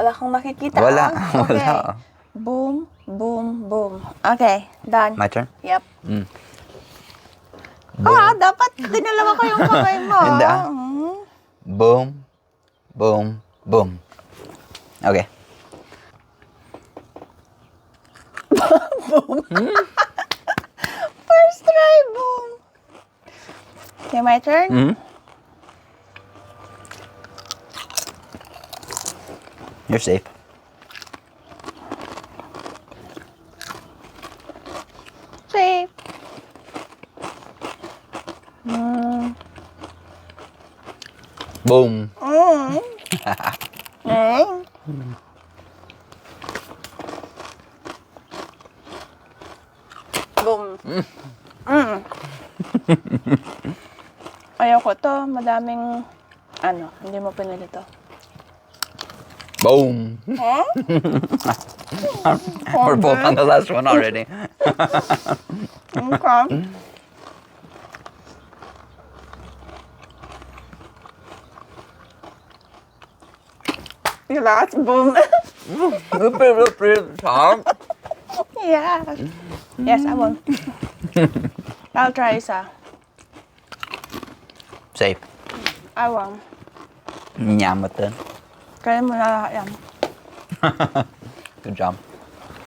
Wala kang makikita. Wala. Okay. Wala. Boom, boom, boom. Okay, done. My turn? Yep. Mm. Dapat dinalawa ko yung kamay mo. Hindi, Mm. Boom, boom, boom. Okay. Boom. First try, boom. Okay, my turn? Mm. You're safe. Safe. Mm. Boom. Mm. Mm. Boom. Mm. Ayoko to. Madaming, hindi mo pinili to. Boom. Huh? We're both on the last one already. Okay. Your last boom. Tom. Yeah. Yes, I will. I'll try isa. Safe. I will. Nyamot din. Kaya mo na yan. Good job.